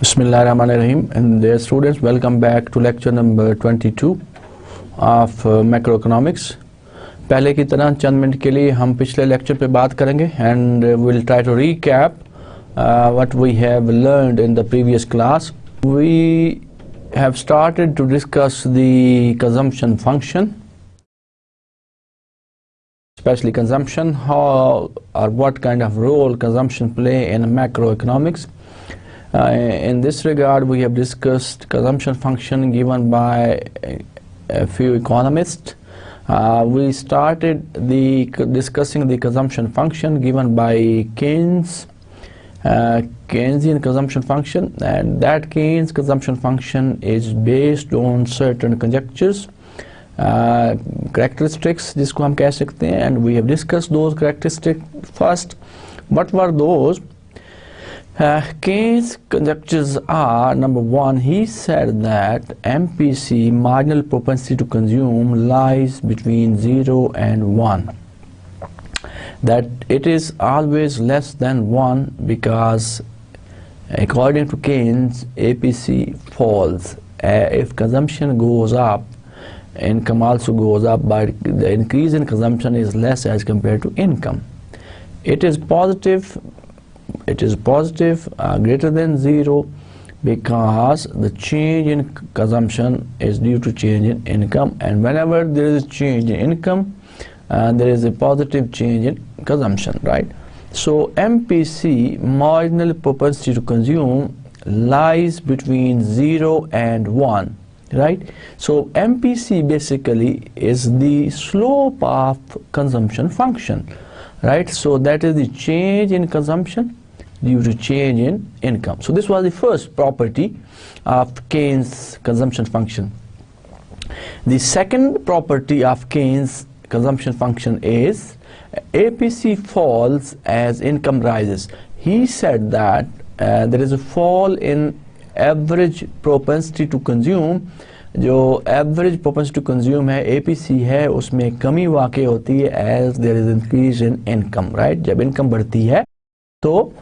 Bismillahirrahmanirrahim, and dear students, welcome back to lecture number 22 of macroeconomics. पहले की तरह चंद minute के लिए हम पिछले लेक्चर पे बात करेंगे and we'll try to recap what we have learned in the previous class. We have started to discuss the consumption function, especially consumption, how or what kind of role consumption play in macroeconomics. In this regard, we have discussed consumption function given by a few economists. We started discussing the consumption function given by Keynes, Keynesian consumption function, and that Keynes consumption function is based on certain conjectures, characteristics जिसको हम कह सकते हैं, and we have discussed those characteristics first. What were those? Keynes' conjectures are: number one, he said that MPC, marginal propensity to consume, lies between 0 and 1, that it is always less than 1 because according to Keynes, APC falls. If consumption goes up, income also goes up, but the increase in consumption is less as compared to income. It is positive greater than 0 because the change in consumption is due to change in income, and whenever there is a change in income, there is a positive change in consumption, right? So MPC, marginal propensity to consume, lies between 0 and 1, right? So MPC basically is the slope of consumption function, right? So that is the change in consumption due to change in income. So this was the first property of Keynes' consumption function. The second property of Keynes' consumption function is APC falls as income rises. He said that there is a fall in average propensity to consume. जो average propensity to consume है, APC है, उसमें कमी वाक़ई होती है as there is increase in income, right? जब income बढ़ती है तो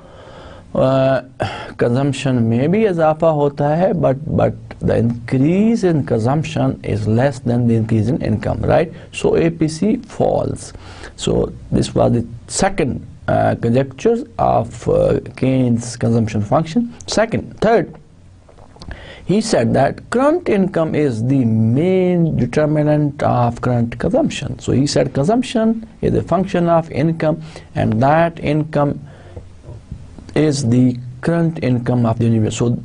consumption में भी इजाफा होता है, but the increase in consumption is less than the increase in income, right? So APC falls. So this was the second conjecture of Keynes' consumption function. Third, he said that current income is the main determinant of current consumption. So he said consumption is a function of income, and that income is the current income of the universe. So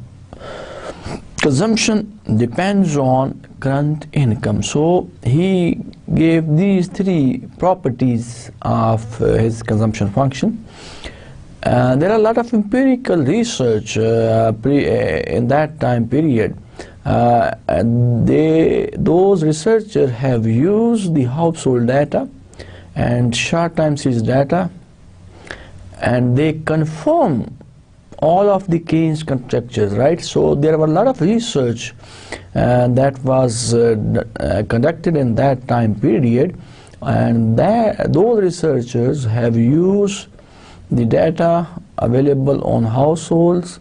consumption depends on current income. So he gave these three properties of his consumption function. There are a lot of empirical research in that time period. Those researchers have used the household data and short time series data, and they confirm all of the Keynes conjectures, right? So there were a lot of research that was conducted in that time period, and those researchers have used the data available on households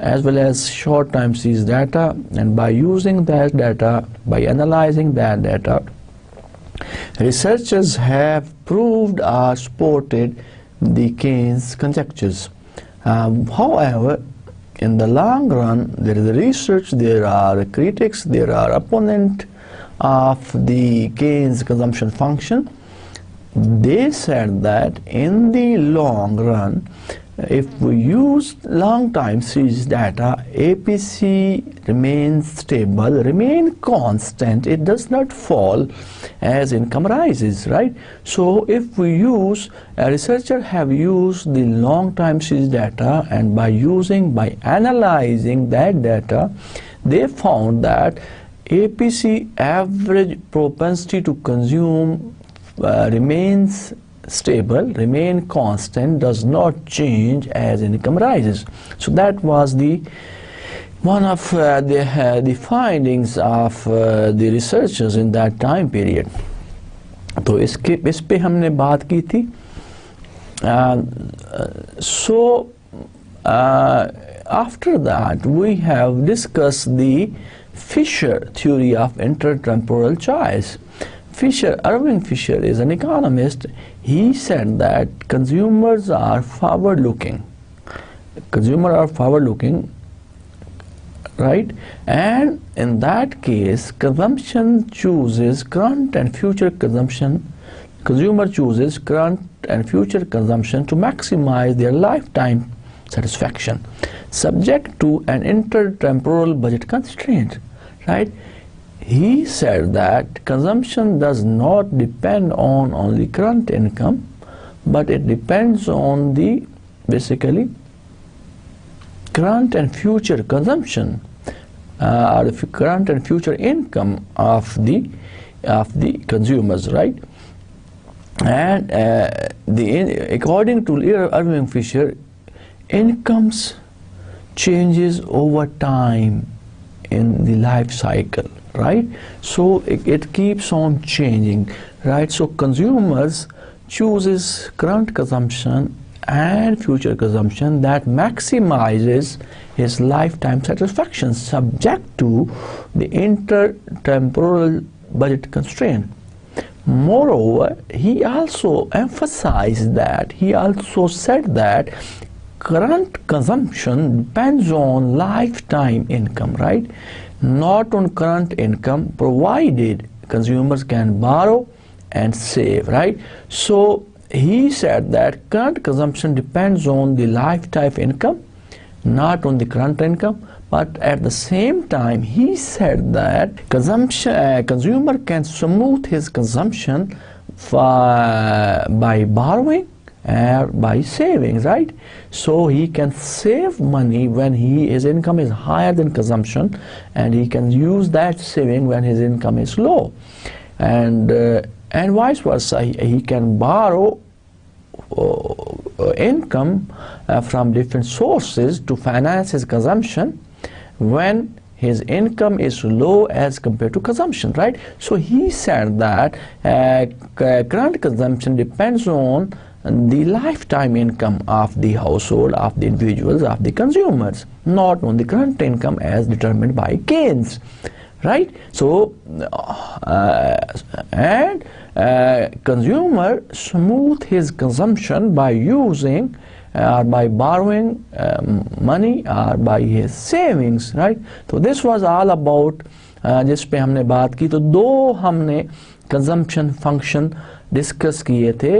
as well as short time series data, and by using that data, by analyzing that data, researchers have proved or supported the Keynes conjectures. However, in the long run, there is research, there are critics, there are opponents of the Keynes consumption function. They said that in the long run, if we use long time series data, APC remains stable, remain constant, it does not fall as income rises, right? So if we use, researchers have used the long time series data, and by analyzing that data, they found that APC, average propensity to consume, remains stable, remain constant, does not change as income rises. So that was the one of the findings of the researchers in that time period. तो इस पे हमने बात की थी. So after that we have discussed the Fisher theory of intertemporal choice. Irving Fisher is an economist. He said that consumers are forward-looking. Right? And in that case, consumption chooses current and future consumption. Consumer chooses current and future consumption to maximize their lifetime satisfaction, subject to an intertemporal budget constraint. Right? He said that consumption does not depend on only current income, but it depends on the basically current and future consumption, or the current and future income of the consumers, right? And according to Irving Fisher, incomes changes over time in the life cycle, right? So it keeps on changing, right? So consumers chooses current consumption and future consumption that maximizes his lifetime satisfaction, subject to the intertemporal budget constraint. Moreover, he also emphasized that, he also said that current consumption depends on lifetime income, right? Not on current income, provided consumers can borrow and save, right? So he said that current consumption depends on the lifetime income, not on the current income. But at the same time, he said that consumer can smooth his consumption by borrowing or by savings, right? So he can save money when his income is higher than consumption, and he can use that saving when his income is low, and vice versa. He can borrow income from different sources to finance his consumption when his income is low as compared to consumption, right? So he said that current consumption depends on the lifetime income of the household, of the individuals, of the consumers, not on the current income as determined by Keynes, right? So consumer smooth his consumption by using or by borrowing money or by his savings, right? So this was all about जिस पे हमने बात की. तो दो हमने consumption function discuss किए थे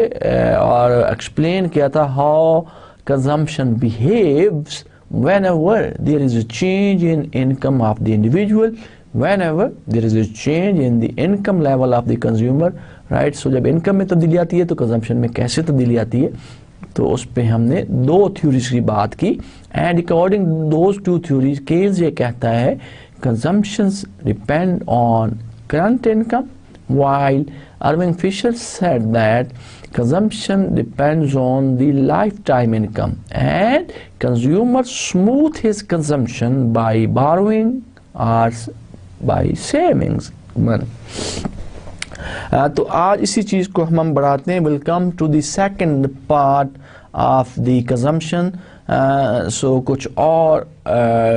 और एक्सप्लेन किया था how consumption behaves whenever there is a change in income of the individual, whenever there is a change in the income level of the consumer, right? So जब income में तब्दीली आती है तो consumption में कैसे तब्दीली आती है, तो उस पे हमने दो थ्योरीज की बात की. And according those two theories Keynes ये कहता है consumptions depend on current income, while Irving Fisher said that consumption depends on the lifetime income, and consumer smooth his consumption by borrowing or by savings money. तो आज इसी चीज़ को हम बढ़ाते हैं. We'll come to the second part of the consumption. So कुछ और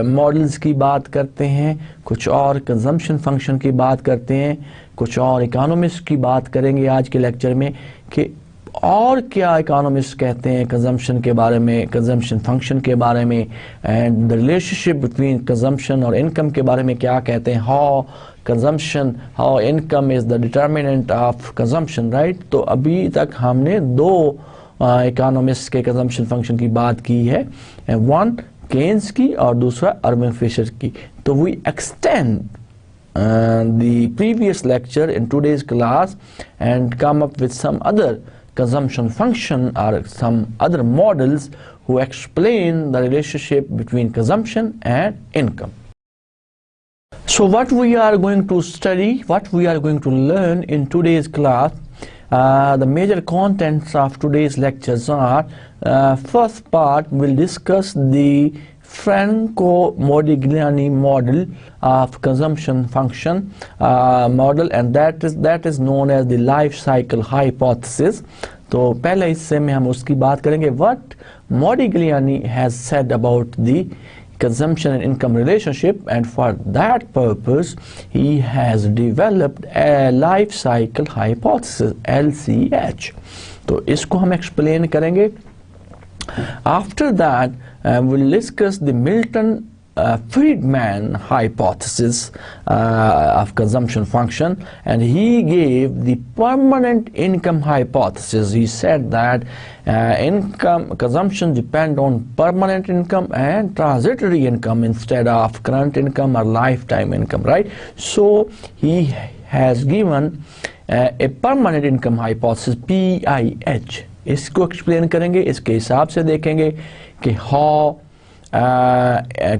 models की बात करते हैं, कुछ और कंजम्पशन फंक्शन की बात करते हैं, कुछ और इकोनॉमिस्ट की बात करेंगे आज के लेक्चर में कि और क्या इकोनॉमिस्ट कहते हैं कंजम्पशन के बारे में, कंजम्पशन फंक्शन के बारे में, and the relationship between consumption और इनकम के बारे में क्या कहते हैं, how income is the determinant of consumption, right. तो अभी तक हमने दो इकोनॉमिस्ट के कंजम्पशन फंक्शन की बात की है, वन केन्स की और दूसरा अर्विंग फिशर की. तो we extend the previous lecture in today's class and come up with some other consumption function or some other models who explain the relationship between consumption and income. So what we are going to study, what we are going to learn in today's class, The major contents of today's lectures are, first part will discuss the Franco Modigliani model of consumption function model, and that is known as the life cycle hypothesis. तो पहले हिस्से में हम उसकी बात करेंगे what Modigliani has said about the consumption and income relationship, and for that purpose he has developed a life cycle hypothesis LCH. तो इसको हम explain करेंगे. After that we'll discuss the Milton Friedman hypothesis of consumption function, and he gave the permanent income hypothesis. He said that consumption depend on permanent income and transitory income instead of current income or lifetime income, right? So he has given a permanent income hypothesis PIH. इसको explain करेंगे, इसके हिसाब से देखेंगे कि how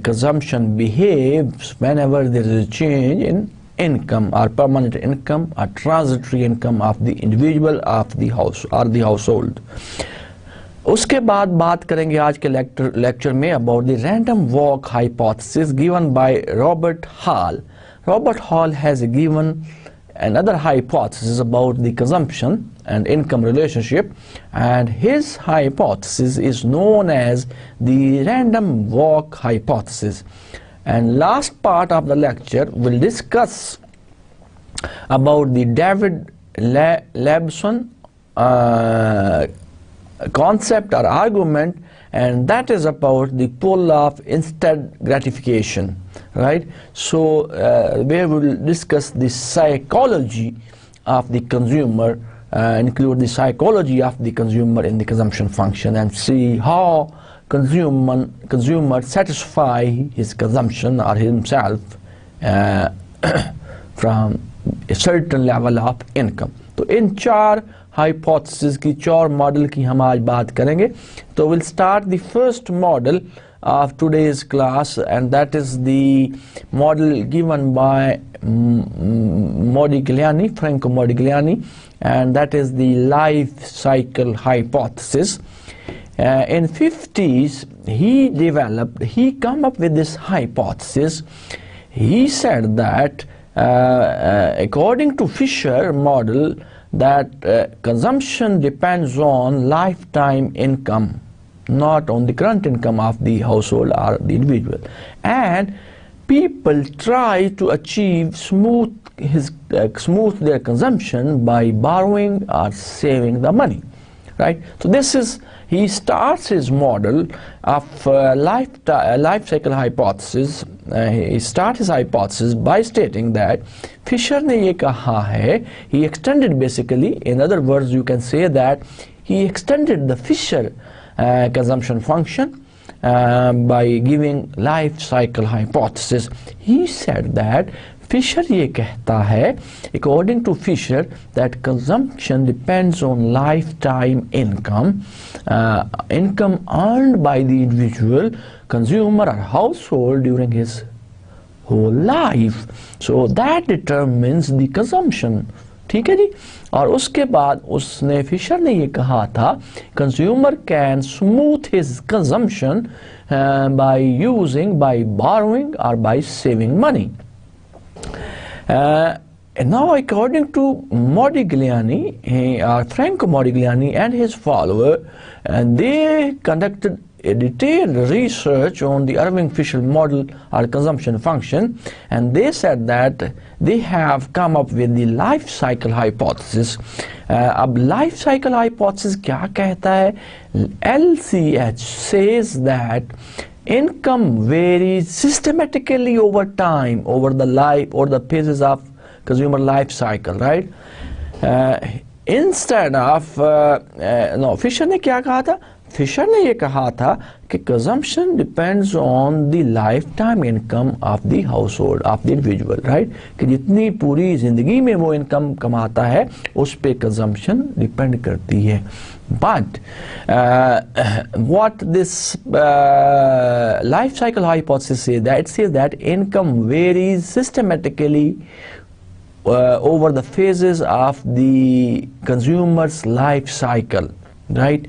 consumption behaves whenever there is a change in income or permanent income or transitory income of the individual of the house or the household. उसके बाद बात करेंगे आज के lecture में about the random walk hypothesis given by Robert Hall. Robert Hall has given another hypothesis about the consumption and income relationship, and his hypothesis is known as the random walk hypothesis. And last part of the lecture will discuss about the David Laibson concept or argument, and that is about the pull of instant gratification, right? So where we will discuss the psychology of the consumer, include the psychology of the consumer in the consumption function, and see how consumer satisfy his consumption or himself from a certain level of income. तो इन चार hypothesis की चार model की हम आज बात करेंगे. तो we'll start the first model of today's class, and that is the model given by Modigliani, Franco Modigliani, and that is the life cycle hypothesis. In 50s he come up with this hypothesis. He said that according to Fisher model that consumption depends on lifetime income, not on the current income of the household or the individual, and people try to achieve smooth their consumption by borrowing or saving the money, right? So this is, he starts his model of life cycle hypothesis. He starts his hypothesis by stating that Fisher ने ये कहा है, he extended, basically, in other words you can say that he extended the Fisher consumption function by giving life cycle hypothesis. He said that Fisher ये कहता है, according to Fisher, that consumption depends on lifetime income, income earned by the individual consumer or household during his whole life. So that determines the consumption. ठीक है जी. और उसके बाद उसने Fisher ने ये कहा था consumer can smooth his consumption by borrowing or by saving money. And now according to Modigliani, Franco Modigliani and his follower, they conducted a detailed research on the Irving Fisher model or consumption function, and they said that they have come up with the life cycle hypothesis. अब life cycle hypothesis क्या कहता है? LCH says that income varies systematically over time, over the life or the phases of consumer life cycle, right? Instead of no, Fisher ने क्या कहा था? Fisher ने ये कहा था कि consumption depends on the lifetime income of the household, of the individual, right? कि जितनी पूरी जिंदगी में वो income कमाता है उस पे consumption depend करती है. But what this life cycle hypothesis says, that it says that income varies systematically over the phases of the consumer's life cycle, right?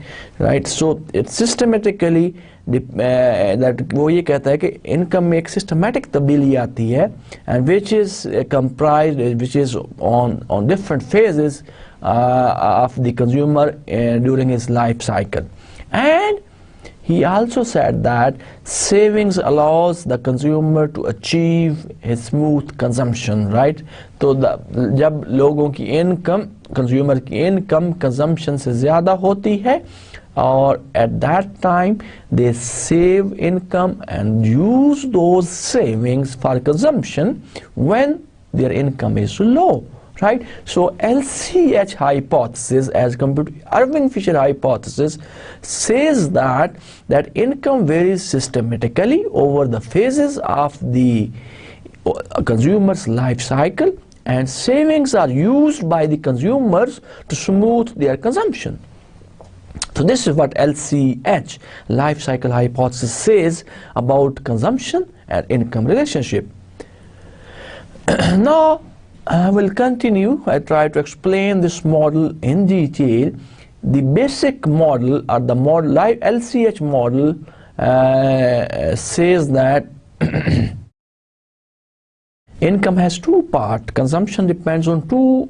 So it systematically that वो ये कहता है कि इनकम में एक सिस्टमेटिक तब्दीली आती है, and which is comprised, which is on different phases of the consumer during his life cycle. And he also said that savings allows the consumer to achieve his smooth consumption, right? तो जब लोगों की income, consumer की income consumption से ज़्यादा होती है, और at that time they save income and use those savings for consumption when their income is low, right? So LCH hypothesis as compared to Irving Fisher hypothesis says that income varies systematically over the phases of the consumer's life cycle, and savings are used by the consumers to smooth their consumption. So this is what LCH, life cycle hypothesis, says about consumption and income relationship. Now I will continue. I try to explain this model in detail. The basic model, or the model, LCH model, says that income has two parts. Consumption depends on two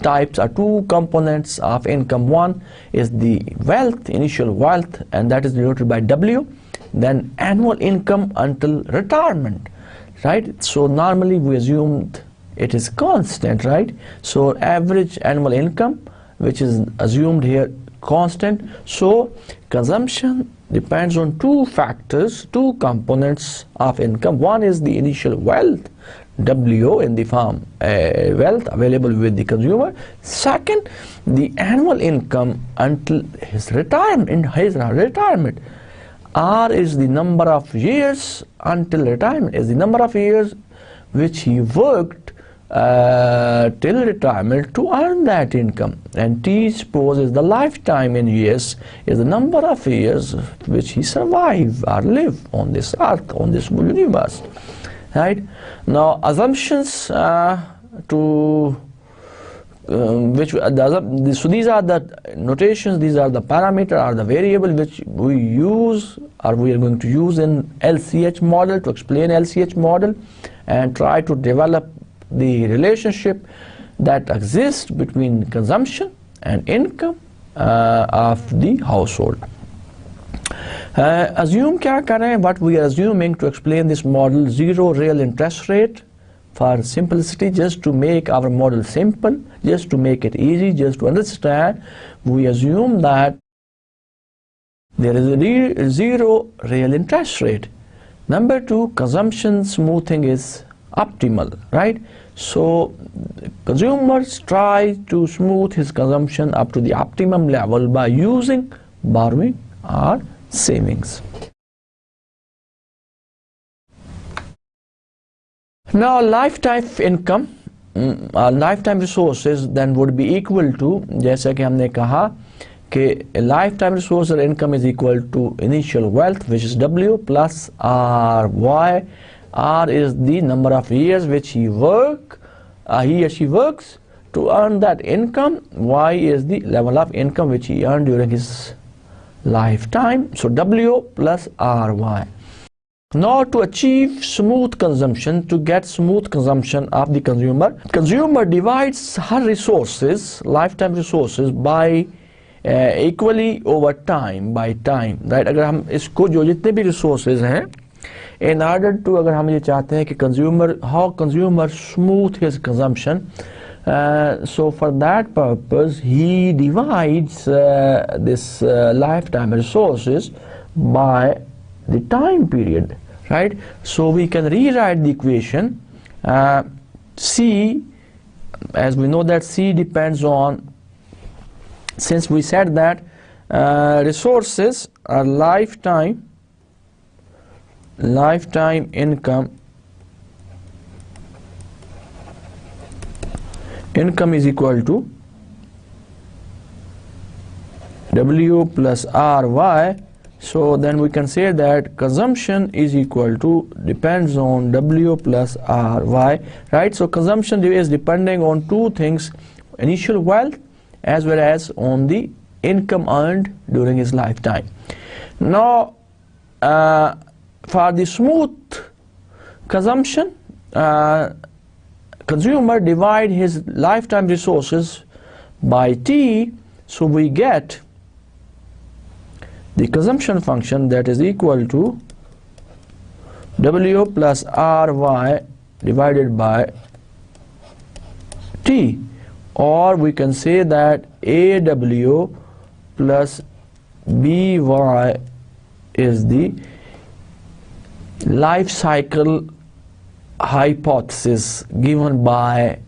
types or two components of income. One is the wealth, initial wealth, and that is denoted by W. Then annual income until retirement, right? So normally we assumed it is constant, right? So average annual income, which is assumed here constant. So consumption depends on two factors, two components of income. One is the initial wealth, W, in the form wealth available with the consumer. Second, the annual income until his retirement. R is the number of years until retirement, is the number of years which he worked till retirement to earn that income. And T, suppose, is the lifetime in years, is the number of years which he survived or lived on this earth, on this universe. Right? Now assumptions so these are the notations, these are the parameter or the variable which we use, or we are going to use in LCH model to explain LCH model and try to develop the relationship that exists between consumption and income of the household. Assume क्या करें? What we are assuming to explain this model: zero real interest rate for simplicity, just to make our model simple, just to make it easy, just to understand. We assume that there is a zero real interest rate. Number two, consumption smoothing is optimal, right? So consumers try to smooth his consumption up to the optimum level by using borrowing or savings. Now lifetime income, lifetime resources then would be equal to, जैसा कि हमने कहा कि lifetime resource or income is equal to initial wealth, which is W, plus RY. R is the number of years which he or she works to earn that income. Y is the level of income which he earned during his lifetime. So W plus RY. Now to achieve smooth consumption, to get smooth consumption of the consumer divides her resources, lifetime resources, by equally over time, by time, right? अगर हम इसको जो जितने भी resources हैं, in order to, अगर हम ये चाहते हैं कि how consumer smooth his consumption, so for that purpose he divides this lifetime resources by the time period, right? So we can rewrite the equation C, as we know that C depends on, since we said that resources are lifetime income is equal to W plus RY So then we can say that consumption is equal to depends on W plus R Y, right? So consumption is depending on two things, initial wealth as well as on the income earned during his lifetime. Now for the smooth consumption, consumer divide his lifetime resources by T, so we get the consumption function that is equal to W plus RY divided by T, or we can say that AW plus BY is the life cycle hypothesis given by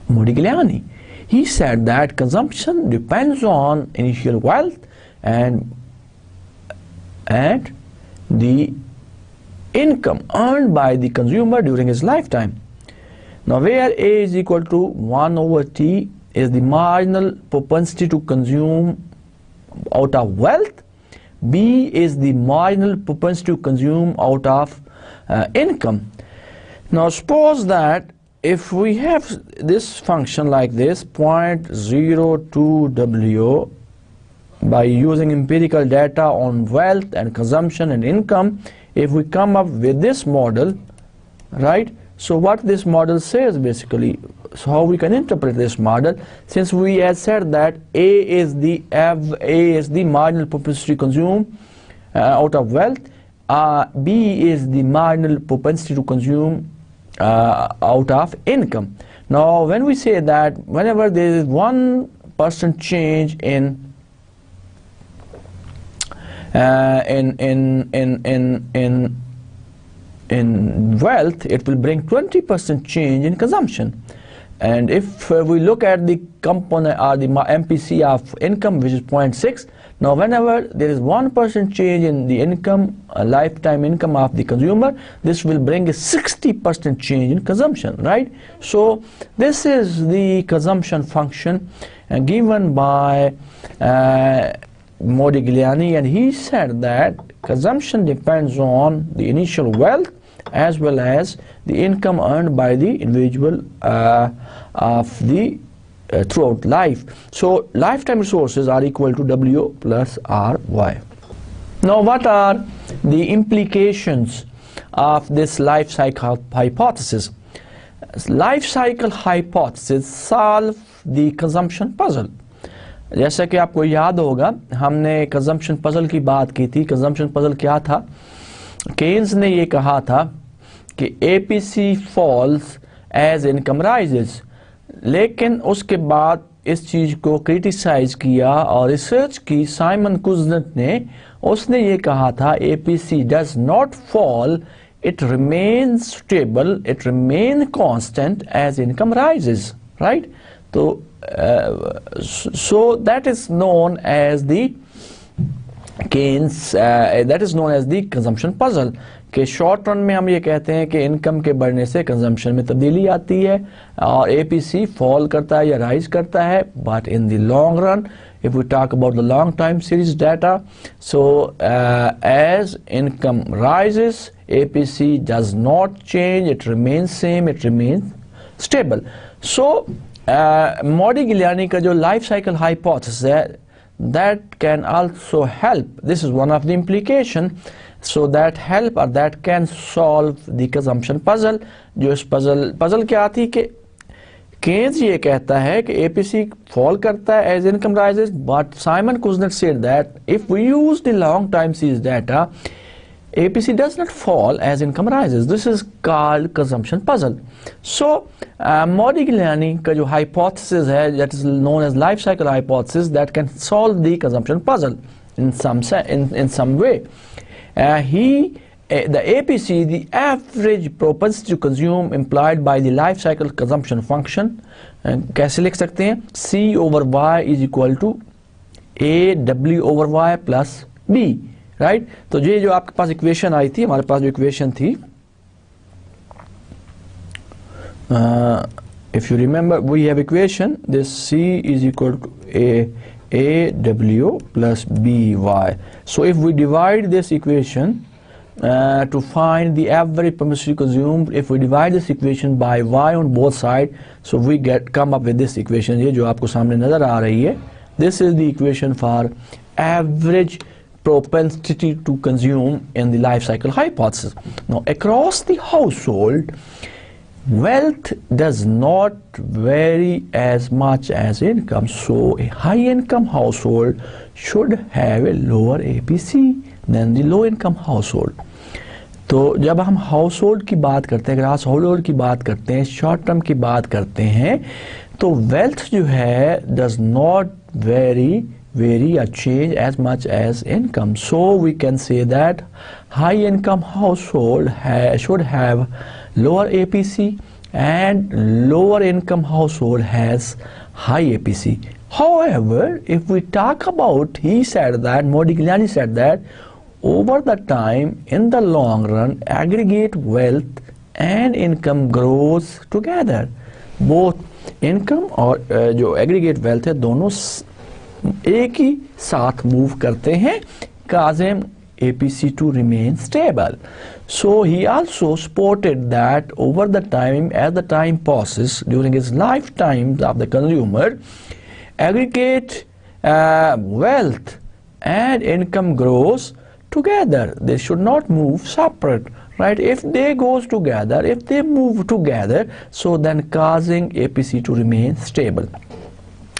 Modigliani. He said that consumption depends on initial wealth and the income earned by the consumer during his lifetime. Now where A is equal to 1 over T is the marginal propensity to consume out of wealth, B is the marginal propensity to consume out of income. Now suppose that if we have this function like this, 0.02 W, by using empirical data on wealth and consumption and income, if we come up with this model, right? So what this model says basically, so how we can interpret this model, since we had said that A is the marginal propensity to consume out of wealth, B is the marginal propensity to consume out of income. Now when we say that whenever there is 1% change in wealth, it will bring 20% change in consumption. And if we look at the component or the MPC of income, which is 0.6, now whenever there is 1% change in the income, lifetime income of the consumer, this will bring a 60% change in consumption, right? So this is the consumption function given by Modigliani, and he said that consumption depends on the initial wealth as well as the income earned by the individual of the throughout life. So lifetime resources are equal to W plus RY. Now what are the implications of this life cycle hypothesis? Life cycle hypothesis solve the consumption puzzle. जैसा कि आपको याद होगा, हमने consumption puzzle की बात की थी. कंजम्पशन पजल क्या था? केन्स ने ये कहा था कि APC falls as income rises, लेकिन उसके बाद इस चीज़ को क्रिटिसाइज किया और रिसर्च की साइमन कुजनेट ने. उसने ये कहा था APC does not fall, it remains stable, it remains constant as income rises, right? So that is known as the Keynes, that is known as the consumption puzzle. कि short run में हम ये कहते हैं कि इनकम के बढ़ने से कंजम्पशन में तब्दीली आती है और एपीसी फॉल करता है या राइज करता है. But in the long run, if we talk about the long time series data, so as income rises, APC does not change, it remains same, it remains stable. So Modigliani का जो life cycle hypothesis है, that can also help. This is one of the implication. So that help or that can solve the consumption puzzle. जो इस puzzle क्या थी कि Keynes ये कहता है कि एपीसी फॉल करता है as income rises, but Simon Kuznets said that if we use the long time series data, APC does not fall as income rises. This is called consumption puzzle. So Modigliani का जो hypothesis है, that is known as life cycle hypothesis, that can solve the consumption puzzle in some way. The APC, the average propensity to consume implied by the life cycle consumption function, कैसे लिख सकते हैं? C over Y is equal to AW over Y plus B, right? तो ये जो आपके पास equation आई थी, हमारे पास जो इक्वेशन थी, if you remember, we have equation, this C is equal to AW plus BY. So if we divide this equation to find the average permissive consumed, if we divide this equation by Y on both sides, so we come up with this equation, ये जो आपको सामने नजर आ रही है, this is the equation for average propensity to consume in the life cycle hypothesis. Now across the household, wealth does not vary as much as income, so a high income household should have a lower APC than the low income household. तो जब हम household की बात करते हैं, grass household की बात करते हैं, शॉर्ट टर्म की बात करते हैं, तो वेल्थ जो है does not vary or change as much as income. So we can say that high income household should have lower APC and lower income household has high APC. However, if we talk about, Modigliani said that over the time, in the long run, aggregate wealth and income grows together. Both income और जो aggregate wealth है दोनों एक ही साथ move करते हैं, causing APC to remain stable. So he also supported that over the time, as the time passes during his lifetime of the consumer, aggregate wealth and income grows together. They should not move separate, right? If they goes together, if they move together, so then causing APC to remain stable,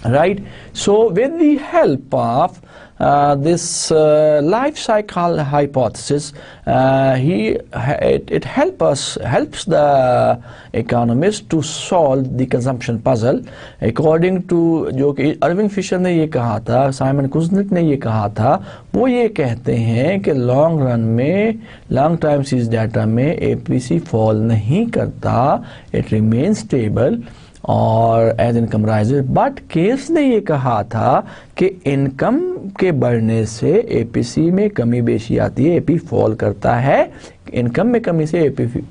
right? So with the help of this life cycle hypothesis, it helps the economist to solve the consumption puzzle according to जो कि अर्विंग Fisher ने ये कहा था, Simon कुजनिक ने ये कहा था, वो ये कहते हैं कि लॉन्ग रन में, लॉन्ग टाइम सीरीज डाटा में एपीसी फॉल नहीं करता, इट रिमेन स्टेबल और एज इनकम राइजेस. बट केस ने ये कहा था कि इनकम के बढ़ने से एपीसी में कमी बेशी आती है, एपी फॉल करता है, इनकम में कमी से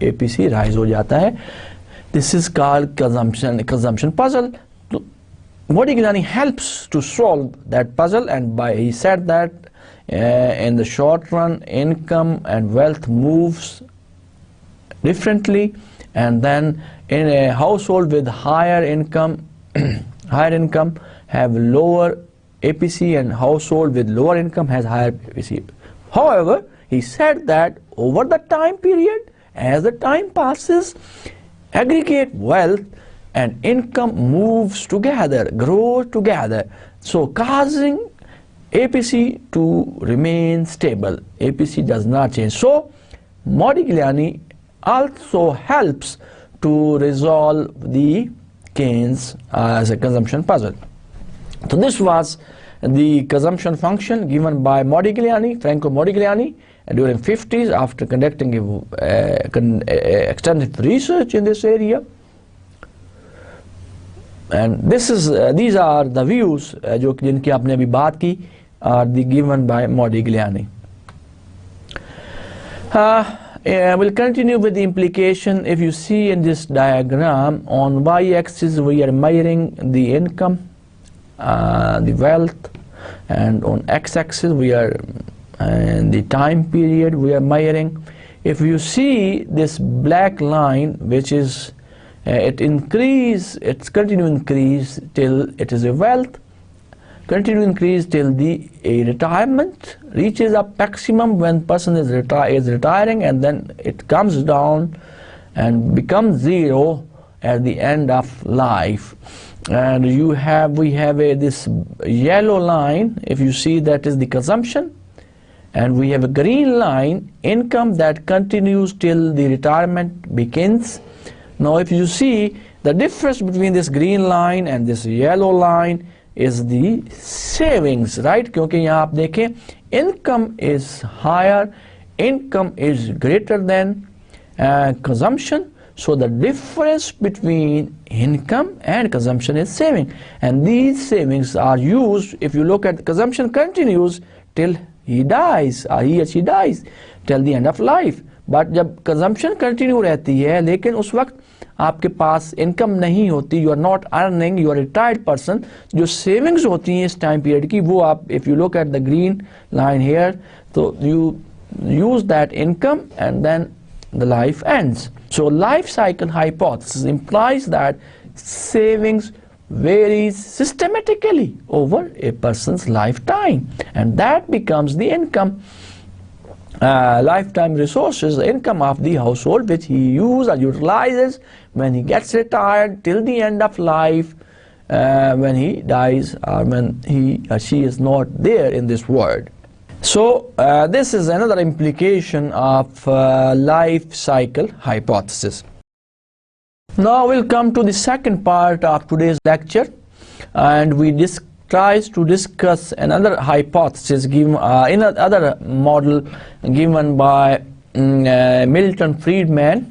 एपीसी राइज हो जाता है. This is called consumption puzzle. Modigliani helps to solve that puzzle, and he said that in the short run income and wealth moves differently, and then in a household with higher income have lower APC, and household with lower income has higher APC. However, he said that over the time period, as the time passes, aggregate wealth and income moves together, grows together, so causing APC to remain stable. APC does not change. So Modigliani also helps to resolve the Keynes as a consumption puzzle. So this was the consumption function given by Modigliani, Franco Modigliani, during 50s after conducting extensive research in this area. And these are the views जो जिनकी आपने अभी बात की, are the given by Modigliani. We'll continue with the implication. If you see in this diagram, on y-axis we are measuring the income, the wealth, and on x-axis we are the time period we are measuring. If you see this black line, which is it's continue increase till it is a wealth, continue increase till the retirement reaches a maximum when person is retiring, and then it comes down and becomes zero at the end of life. And we have this yellow line, if you see, that is the consumption, and we have a green line, income, that continues till the retirement begins. Now if you see, the difference between this green line and this yellow line is the savings, right? क्योंकि यहाँ आप देखें, income is higher, income is greater than consumption, so the difference between income and consumption is saving, and these savings are used, if you look at consumption continues till he dies, or he or she dies, till the end of life. But जब consumption continue रहती है, लेकिन उस वक्त आपके पास income नहीं होती, you are not earning, you are retired person, जो सेविंग्स होती हैं इस टाइम पीरियड की, वो आप if you look at the green line here, तो you use that income and then the life ends. So life cycle hypothesis implies that savings varies systematically over a person's lifetime, and that becomes the income. Lifetime resources, the income of the household, which he uses or utilizes when he gets retired till the end of life, when he dies or when he or she is not there in this world. So this is another implication of life cycle hypothesis. Now we'll come to the second part of today's lecture, and we tries to discuss another hypothesis given in another model given by Milton Friedman,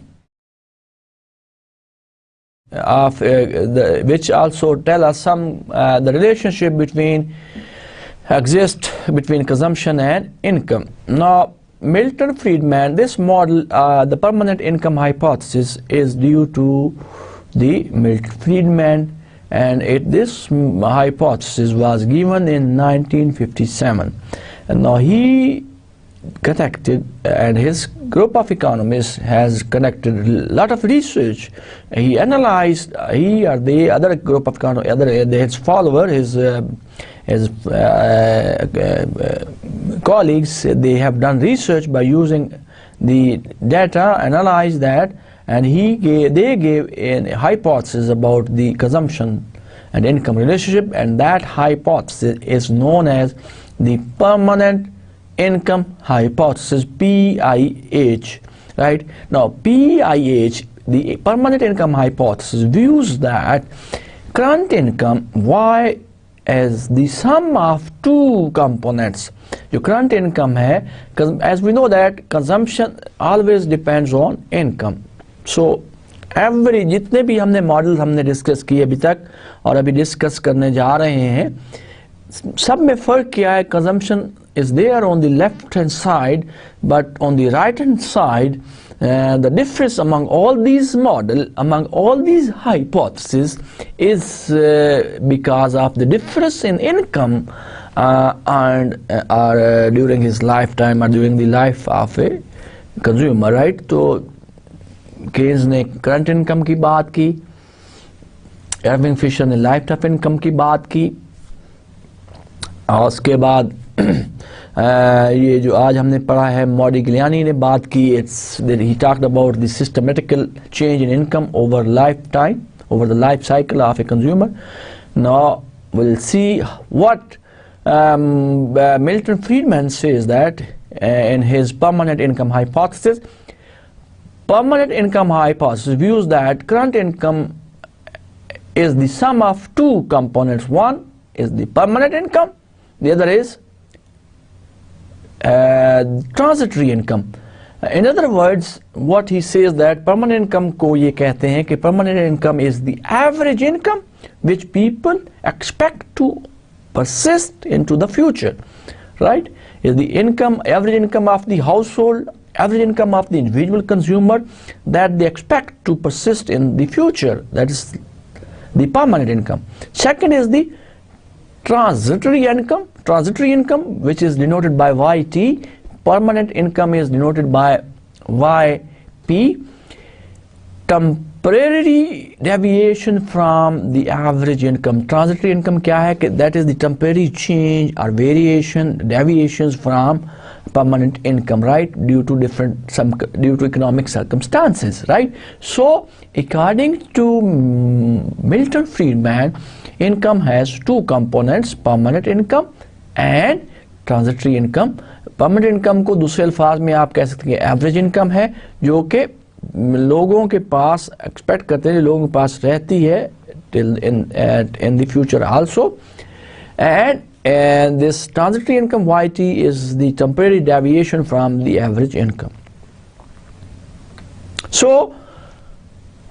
of which also tell us some the relationship exists between consumption and income. Now Milton Friedman, this model, the permanent income hypothesis, is due to the Milton Friedman, and this hypothesis was given in 1957, and now he connected, and his group of economists has conducted a lot of research. He analyzed, he or the other group of economists, his follower, his colleagues, they have done research by using the data, analyzed that, and they gave a hypothesis about the consumption and income relationship, and that hypothesis is known as the permanent income hypothesis, PIH. Right? Now PIH, the permanent income hypothesis, views that current income, Y, as the sum of two components. जो current income है, as we know that consumption always depends on income. So every जितने भी हमने model हमने discuss किए अभी तक और अभी डिस्कस करने जा रहे हैं, सब में फ़र्क क्या है? consumption is there on the left hand side, but on the right hand side, the difference among all these models, among all these hypotheses, is because of the difference in income and during his lifetime or during the life of a consumer, right? तो Keynes ने current income की बात की, एर्विंग Fisher ने life time income की बात की, और उसके बाद ये जो आज हमने पढ़ा है मॉडिग्लियानी ने बात की, he talked about the systematical change in income over lifetime, over the life cycle of a consumer. Now we'll see what Milton Friedman says that in his permanent income hypothesis. Permanent income hypothesis views that current income is the sum of two components. One is the permanent income, the other is transitory income. In other words, what he says that permanent income को ये कहते हैं कि permanent income is the average income which people expect to persist into the future, right? Is the income, average income of the household, average income of the individual consumer that they expect to persist in the future. That is the permanent income. Second is the transitory income, which is denoted by YT. Permanent income is denoted by YP. Temporary deviation from the average income. Transitory income क्या है? That is the temporary change or deviations from permanent income, right? Due to economic circumstances, right? So according to Milton Friedman, income has two components, permanent income and transitory income. Permanent income को दूसरे अल्फाज में आप कह सकते हैं average income है, जो कि लोगों के पास एक्सपेक्ट करते हैं, लोगों के पास रहती है till in the future also. And this transitory income YT is the temporary deviation from the average income. So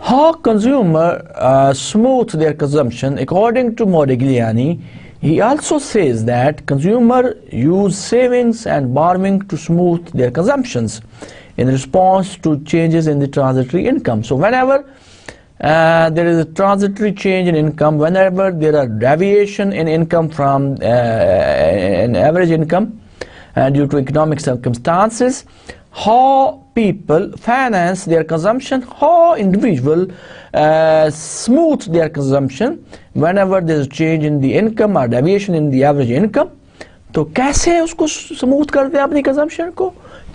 how consumer smooth their consumption? According to Modigliani, he also says that consumer use savings and borrowing to smooth their consumptions in response to changes in the transitory income. So whenever there is a transitory change in income whenever there are deviation in income from an average income due to economic circumstances. How people finance their consumption, how individual smooth their consumption whenever there is change in the income or deviation in the average income. तो कैसे उसको smooth करते हैं अपनी consumption को,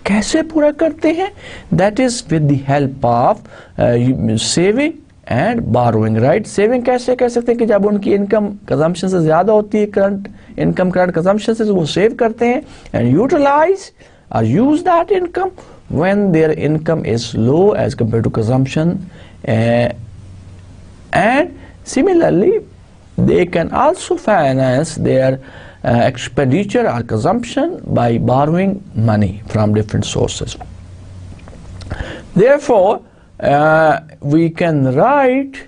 कैसे पूरा करते हैं? That is with the help of saving and burrowing, right? Saving कैसे कह सकते हैं कि जब उनकी इनकम कंजम्पशन से ज़्यादा होती है, करंट इनकम करंट कंजम्पशन से, तो वो सेव करते हैं एंड यूटिलाइज और use that income when their income is low as compared to consumption, and similarly they can also finance their expenditure or consumption by borrowing money from different sources. Therefore, we can write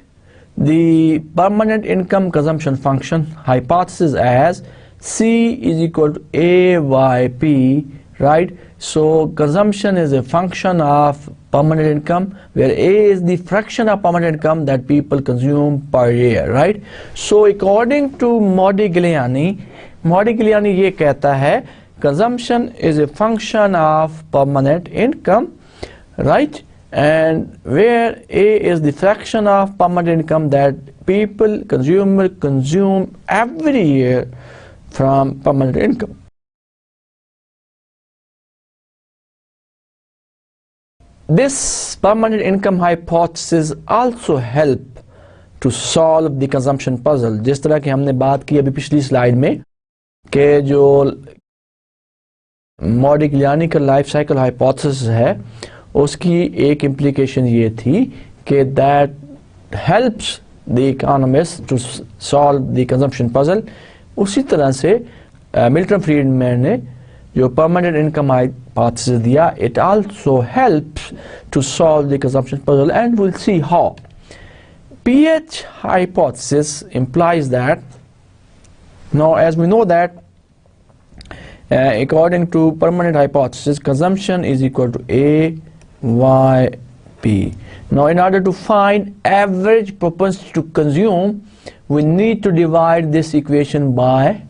the permanent income consumption function hypothesis as C is equal to AYP, right? So consumption is a function of permanent income, where A is the fraction of permanent income that people consume per year, right? So according to Modigliani ये कहता है consumption is a function of permanent income, right? And where A is the fraction of permanent income that people consume every year from permanent income. This permanent income hypothesis also help to solve the consumption puzzle. जिस तरह की हमने बात की अभी पिछली slide में कि जो मॉडिग्लियानी का लाइफ साइकिल हाइपोथेसिस है, उसकी एक इम्प्लीकेशन ये थी कि that helps the economist to solve the consumption puzzle. उसी तरह से मिल्टन फ्रीडमैन ने जो permanent income hypothesis दिया, it also helps to solve the consumption puzzle, and we'll see how. PH hypothesis implies that, now as we know that according to permanent hypothesis, consumption is equal to AYP. Now in order to find average propensity to consume, we need to divide this equation by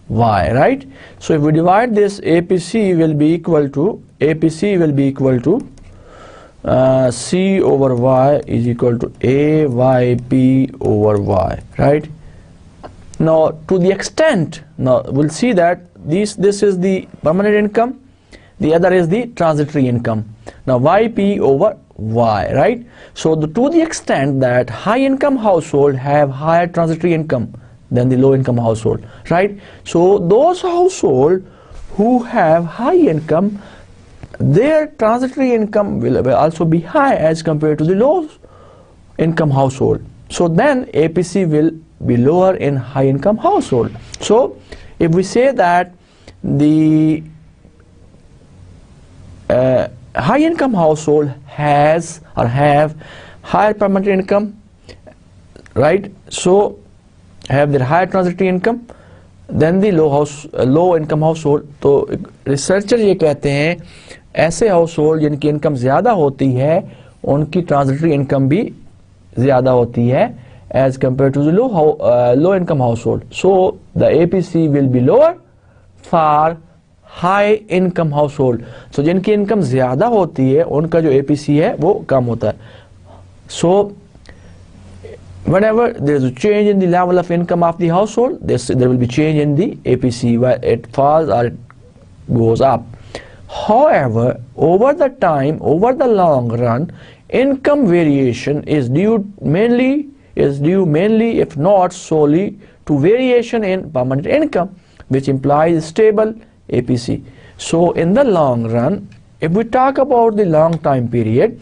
Y, right? So if we divide this, APC will be equal to C over Y is equal to AYP over Y, right? Now to the extent, now we'll see that this is the permanent income, the other is the transitory income. Now YP over Y, right? So to the extent that high income household have higher transitory income than the low income household, right? So those household who have high income, their transitory income will also be high as compared to the low income household. So then APC will be lower in high income household. So if we say that the high income household has or have higher permanent income, right? So have their higher transitory income than the low income household. तो researcher ये कहते हैं ऐसे household जिनकी income ज़्यादा होती है उनकी ट्रांजिटरी इनकम भी ज़्यादा होती है as compared to the low income household. So the APC will be lower for high income household. So जिनकी इनकम ज़्यादा होती है उनका जो APC है वो कम होता है. So whenever there is a change in the level of income of the household, there will be change in the APC, where it falls or it goes up. However, over the long run, income variation is due mainly, if not solely, to variation in permanent income, which implies stable APC. So in the long run, if we talk about the long time period,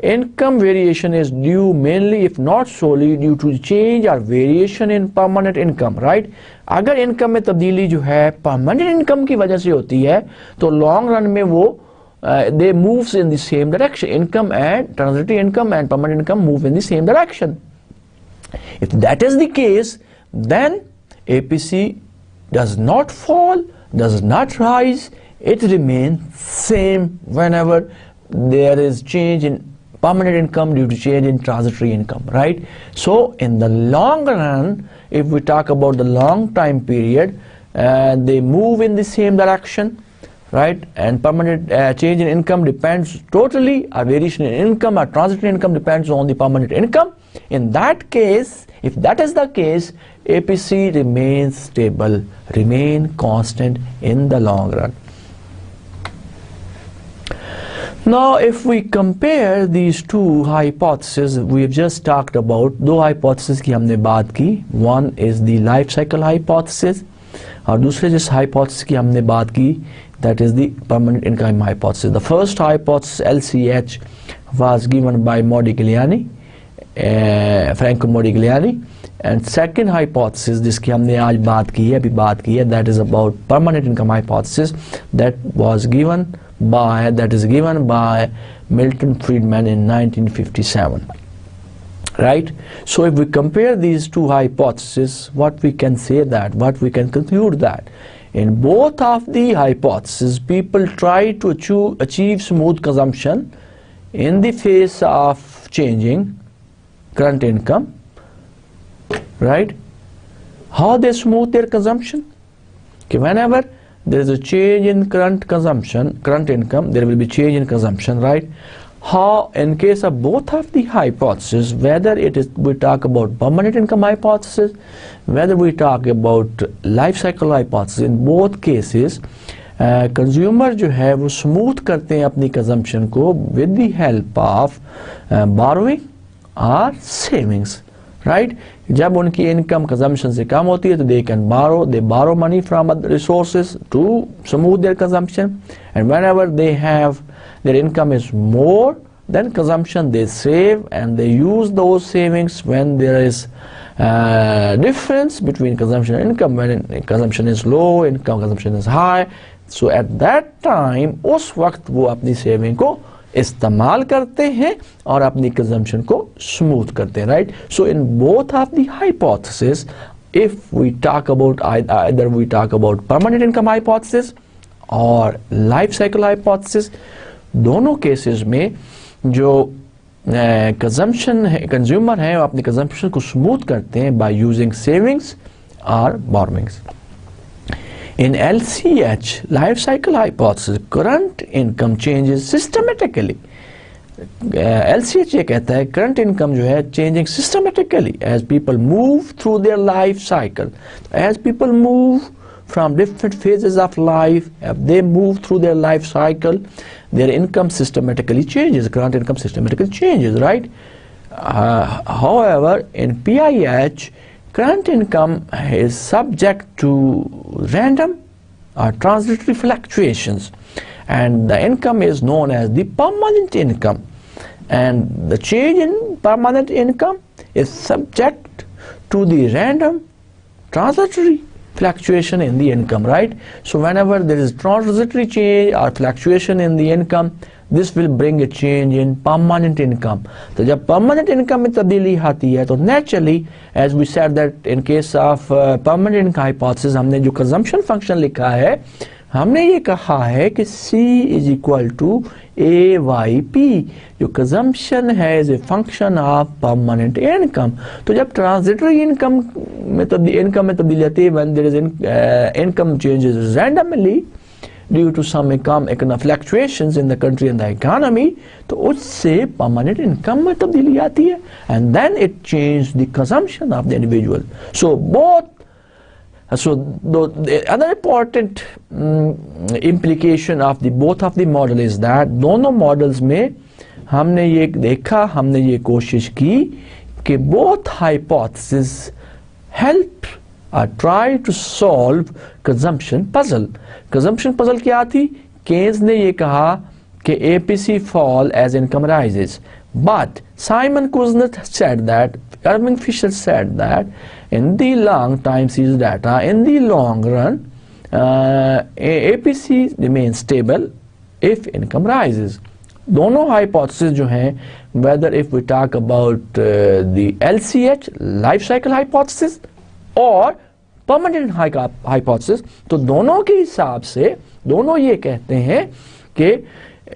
income variation is due mainly, if not solely, due to change or variation in permanent income, right? अगर income में तब्दीली जो है permanent income की वजह से होती है तो लॉन्ग रन में वो they moves in the same direction. Income and transitory income and permanent income move in the same direction. If that is the case, then APC does not fall, does not rise, it remains same whenever there is change in permanent income due to change in transitory income, right? So in the long run, if we talk about the long time period, they move in the same direction, right? And permanent change in income depends totally, a variation in income or transitory income depends on the permanent income. In that case, if that is the case, APC remains stable, remain constant in the long run. Now if we compare these two hypotheses we have just talked about, दो hypotheses की हमने बात की, one is the life cycle hypothesis और दूसरे जिस hypothesis की हमने बात की, that is the permanent income hypothesis. The first hypothesis LCH was given by Modigliani, Franco Modigliani, and second hypothesis जिसकी हमने आज बात की है, अभी बात की है, that is about permanent income hypothesis, that is given by Milton Friedman in 1957. Right? So if we compare these two hypotheses, what we can conclude that in both of the hypotheses, people try to achieve smooth consumption in the face of changing current income. Right? How they smooth their consumption? Okay, whenever there is a change in current income, there will be change in consumption, right? How, in case of both of the hypotheses, whether we talk about permanent income hypothesis, whether we talk about life cycle hypothesis, in both cases, consumer जो है वो smooth करते हैं अपनी consumption को with the help of borrowing or savings, right? जब उनकी income consumption से कम होती है तो they borrow money from other resources to smooth their consumption, and whenever they have their income is more than consumption, they save and they use those savings when there is difference between consumption and income. When consumption is low, consumption is high, so at that time उस वक्त वो अपनी saving को इस्तेमाल करते हैं और अपनी कंजम्पशन को स्मूथ करते हैं, right? So in both of the hypothesis, if we talk about either we talk about permanent income hypothesis और लाइफ साइकिल हाइपोथेसिस, दोनों केसेस में जो कंजम्पशन है, कंज्यूमर है, वो अपनी कंजम्पशन को स्मूथ करते हैं बाय यूजिंग सेविंग्स और borrowings. In LCH, life cycle hypothesis, current income changes systematically. LCH ये कहता है current income जो है changing systematically as people move through their life cycle. As people move from different phases of life, if they move through their life cycle, their income systematically changes, current income systematically changes, right? However, in PIH, current income is subject to random or transitory fluctuations, and the income is known as the permanent income, and the change in permanent income is subject to the random transitory fluctuation in the income, right? So whenever there is transitory change or fluctuation in the income, this will bring a change in permanent income. तो जब permanent income में तब्दीली आती है तो naturally, as we said that in case of permanent income hypothesis, हमने जो consumption function लिखा है, हमने ये कहा है कि C is equal to AYP, जो consumption है is a function of permanent income. तो जब transitory income में तब्दीली आती है, when there is income changes randomly due to some economic fluctuations in the country and the economy, तो उससे permanent income में तब्दीली आती है, and then it changes the consumption of the individual. So the other important implication of both of the model is that दोनों models में हमने ये देखा, हमने ये कोशिश की कि both hypotheses help or try to solve consumption puzzle. Consumption puzzle क्या थी? केन्स ने ये कहा कि APC fall as income rises, but Simon Kuznets said that, Irving Fisher said that in the long time series data, in the long run, APC remains stable if income rises. दोनों hypotheses जो हैं, whether if we talk about the LCH, life cycle hypothesis, और permanent hypothesis, तो दोनों के हिसाब से दोनों ये कहते हैं कि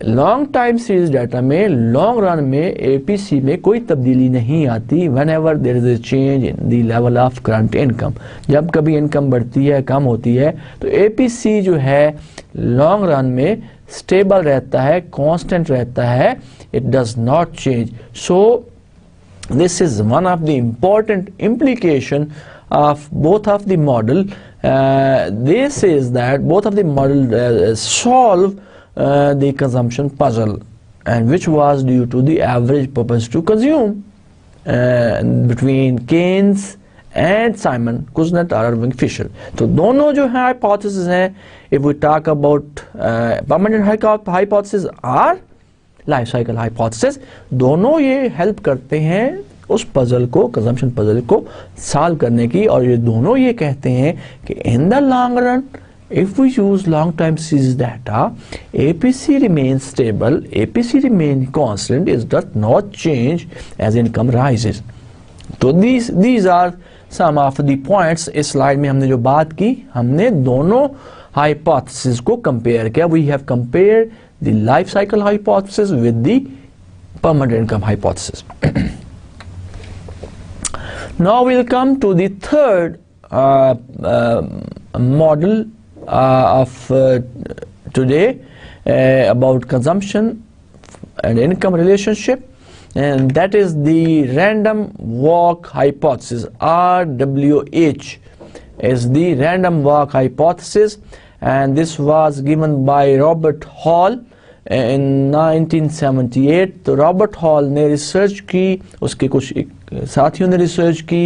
लॉन्ग टाइम सीरीज डाटा में लॉन्ग रन में एपीसी में कोई तब्दीली नहीं आती whenever there is a change in the level of current income. जब कभी इनकम बढ़ती है कम होती है तो एपीसी जो है लॉन्ग रन में स्टेबल रहता है, कांस्टेंट रहता है, it does not change. So this is one of the important implication of both of the model. This is that both of the model solve the consumption puzzle, and which was due to the average purpose to consume between Keynes and Simon Kuznets or Irving Fisher. तो दोनों जो है hypothesis हैं, if we talk about permanent hypothesis or life cycle hypothesis, दोनों ये help करते हैं उस पजल को, कंजम्पशन पजल को सॉल्व करने की। और ये दोनों ये कहते हैं कि in the long run if we use long time series data APC remains stable, APC remain constant, it does not change as income rises. तो these are some of the points. इस स्लाइड में हमने जो बात की, हमने दोनों hypothesis को कंपेयर किया। We have compared the life cycle hypothesis with the permanent income hypothesis. Now we'll come to the third model of today about consumption and income relationship, and that is the random walk hypothesis. RWH is the random walk hypothesis, and this was given by Robert Hall in 1978. तो Robert hall ने research की, उसके कुछ साथियों ने research की,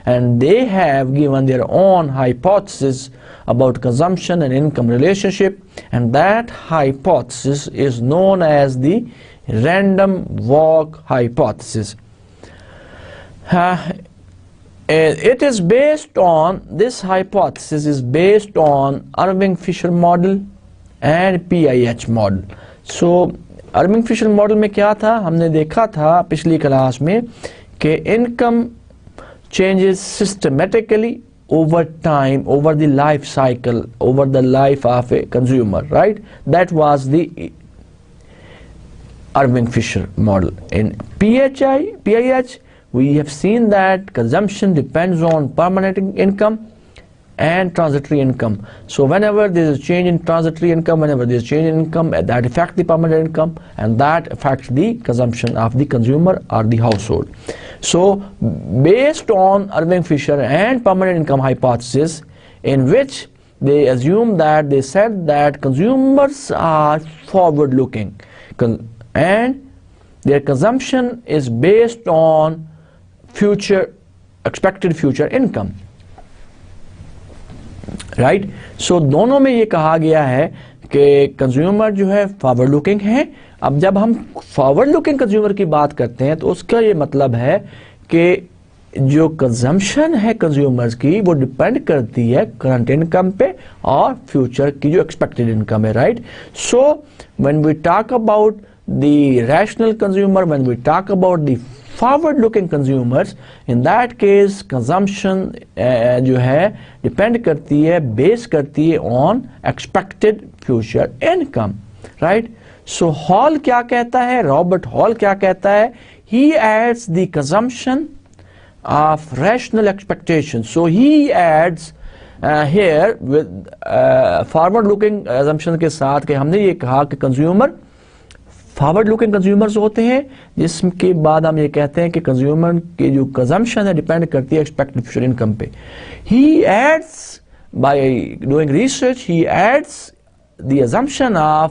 and they have given their own hypothesis about consumption and income relationship, and that hypothesis is known as the random walk hypothesis. It is based on, this hypothesis is based on Irving Fisher model and PIH model. So Irving Fisher model में क्या था, हमने देखा था पिछली class में कि income changes systematically over time, over the life cycle, over the life of a consumer, right? That was the Irving Fisher model. In PIH, we have seen that consumption depends on permanent income and transitory income. So whenever there is a change in transitory income, whenever there is a change in income, that affects the permanent income, and that affects the consumption of the consumer or the household. So based on Irving Fisher and permanent income hypothesis, in which they assume that they said that consumers are forward looking and their consumption is based on future, expected future income, right? So दोनों में ये कहा गया है कि consumer जो है forward looking है। अब जब हम फॉरवर्ड लुकिंग कंज्यूमर की बात करते हैं तो उसका ये मतलब है कि जो कंजम्पशन है कंज्यूमर्स की वो डिपेंड करती है करंट इनकम पे और फ्यूचर की जो एक्सपेक्टेड इनकम है, right? So when we talk about the rational consumer, when we talk about the forward looking consumers, in that case consumption जो है डिपेंड करती है, बेस करती है on expected future income, right? So Hall क्या कहता है, रॉबर्ट हॉल क्या कहता है? He adds the consumption of rational expectation. So he adds here with forward looking assumption के साथ कि हमने ये कहा कि कंज्यूमर फॉरवर्ड लुकिंग कंज्यूमर्स होते हैं, जिसके बाद हम ये कहते हैं कि कंज्यूमर की जो कंजम्पशन है डिपेंड करती है एक्सपेक्टेड फ्यूचर इनकम पे। He adds by doing research, he adds the assumption of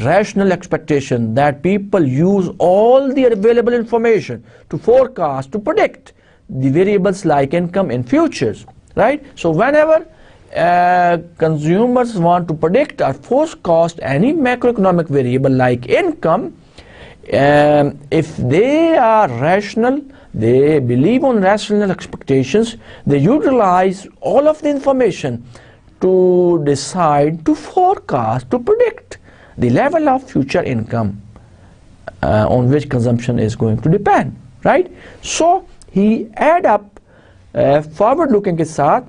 rational expectation that people use all the available information to forecast, to predict the variables like income in futures, right? So whenever consumers want to predict or forecast any macroeconomic variable like income, if they are rational, they believe on rational expectations, they utilize all of the information to decide, to forecast, to predict the level of future income on which consumption is going to depend, right? So he add up forward looking के साथ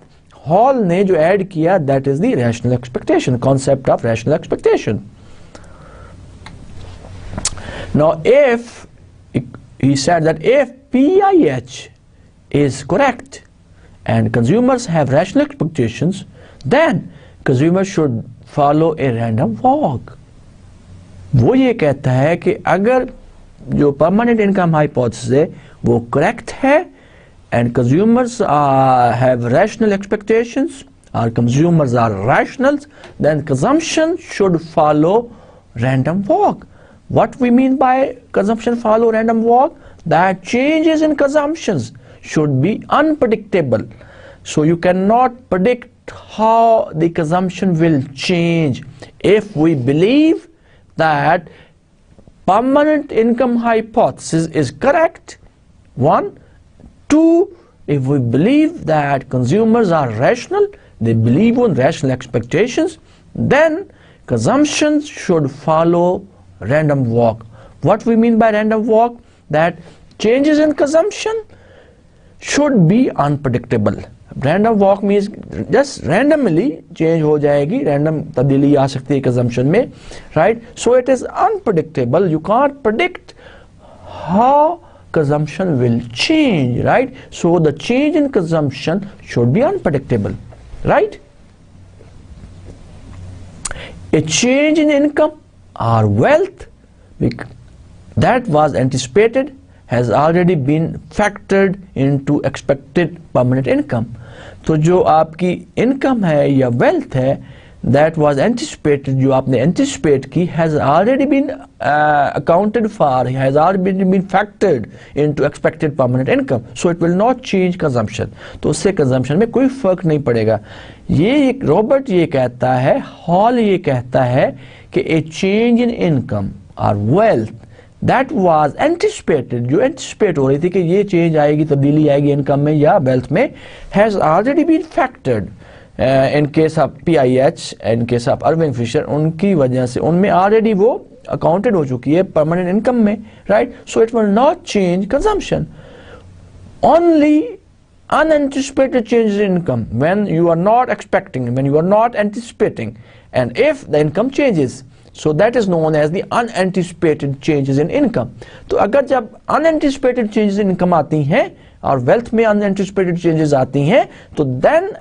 Hall ने जो add किया that is the rational expectation, concept of rational expectation. Now if he said that if PIH is correct and consumers have rational expectations, then consumers should follow a random walk. वो ये कहता है कि अगर जो permanent income hypothesis है वो correct है and consumers have rational expectations or consumers are rationals, then consumption should follow random walk. What we mean by consumption follow random walk? That changes in consumptions should be unpredictable. So you cannot predict how the consumption will change. If we believe that permanent income hypothesis is correct, one. Two, if we believe that consumers are rational, they believe on rational expectations, then consumption should follow random walk. What we mean by random walk? That changes in consumption should be unpredictable. Random walk means just randomly change हो जाएगी, random तब्दीली आ सकती है consumption में, right? So it is unpredictable. You can't predict how consumption will change, right? So the change in consumption should be unpredictable, right? A change in income or wealth that was anticipated has already been factored into expected permanent income. तो जो आपकी income है या wealth है that was anticipated, जो आपने anticipate की, has already been accounted for, has already been factored into expected permanent income. So it will not change consumption. तो उससे consumption में कोई फर्क नहीं पड़ेगा. ये रॉबर्ट ये कहता है, हॉल ये कहता है कि a change in income or wealth that was anticipated, जो anticipate हो रही थी कि ये change आएगी, तब्दीली आएगी income में या wealth में, has already been factored. In case of PIH, in case of Irving Fisher, उनकी वजह से उनमें already वो accounted हो चुकी है permanent income में, right? So it will not change consumption. Only unanticipated changes in income, when you are not expecting, when you are not anticipating, and if the income changes, so that is known as the unanticipated changes in income. तो अगर जब unanticipated changes in income आती हैं और wealth में unanticipated changes आती हैं, तो then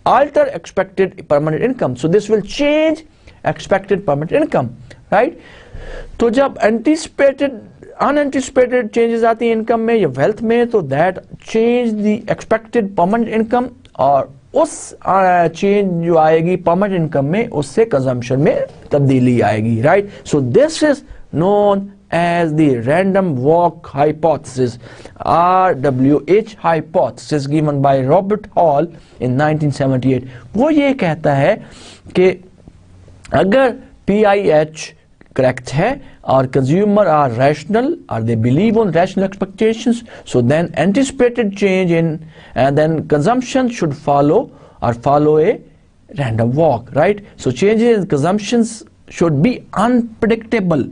alter expected permanent income. So this will change expected permanent income, right? तो जब unanticipated changes आती हैं income में या wealth में, तो that change the expected permanent income, और उस change जो आएगी permanent income में, उससे consumption में तब्दीली आएगी, right? So this is known as the random walk hypothesis, RWH hypothesis, given by Robert Hall in 1978. वो ये कहता है कि अगर PIH correct है और consumer are rational or they believe on rational expectations, so then anticipated change in and then consumption should follow a random walk, right? So changes in consumptions should be unpredictable,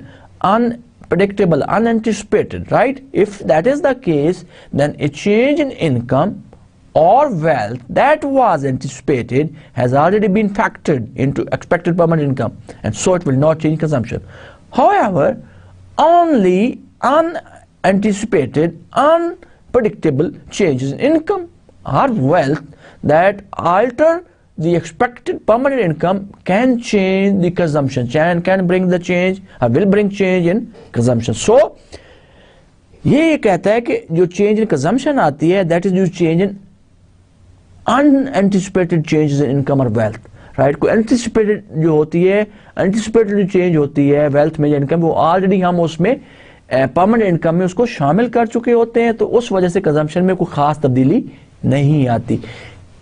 unanticipated, right? If that is the case, then a change in income or wealth that was anticipated has already been factored into expected permanent income, and so it will not change consumption. However, only unanticipated, unpredictable changes in income or wealth that alter the expected permanent income can change the consumption, can bring the change or will bring change in consumption. So ये कहता है कि जो change in consumption आती है, that is जो change in unanticipated changes in income or wealth, right? कोई anticipated जो होती है, anticipated जो change होती है wealth में या income, वो already हम उसमें permanent income में उसको शामिल कर चुके होते हैं, तो उस वजह से consumption में कोई खास तब्दीली नहीं आती.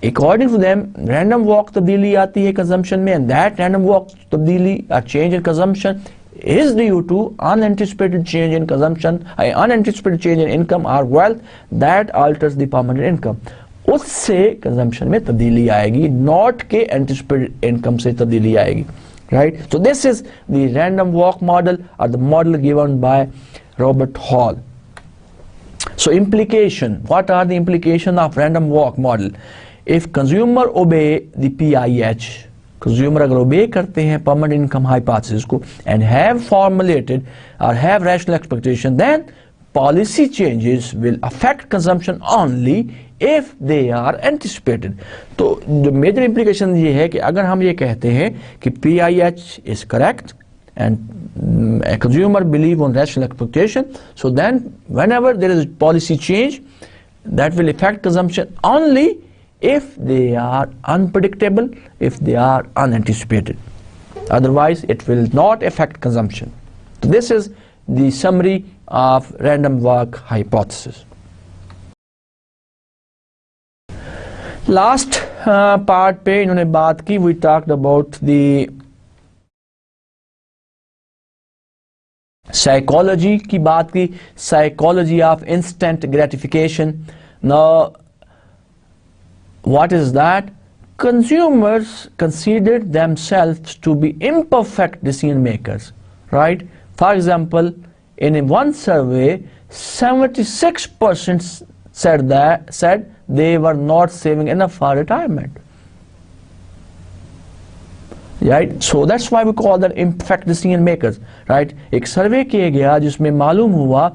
According to them, random walk तब्दीली आती है consumption में, and that random walk तब्दीली or change in consumption is due to unanticipated change in consumption, unanticipated change in income or wealth that alters the permanent income. उससे consumption में तब्दीली आएगी, not के anticipated income से तब्दीली आएगी, right? So this is the random walk model or the model given by Robert Hall. So implication, what are the implications of random walk model? If consumer obey the PIH, consumer अगर obey करते हैं permanent income hypothesis को and have formulated और have rational expectation, then policy changes will affect consumption only if they are anticipated. तो जो major implication ये है कि अगर हम ये कहते हैं कि PIH is correct and a consumer believe on rational expectation, so then whenever there is a policy change that will affect consumption only if they are unpredictable, if they are unanticipated. Otherwise it will not affect consumption. So this is the summary of random walk hypothesis. Last part पे इन्होंने बात की, we talked about the psychology की बात की, psychology of instant gratification. Now what is that? Consumers considered themselves to be imperfect decision makers, right? For example, in one survey, 76% said they were not saving enough for retirement. Right? So that's why we call them imperfect decision makers. Right? एक सर्वे किया गया जिसमें मालूम हुआ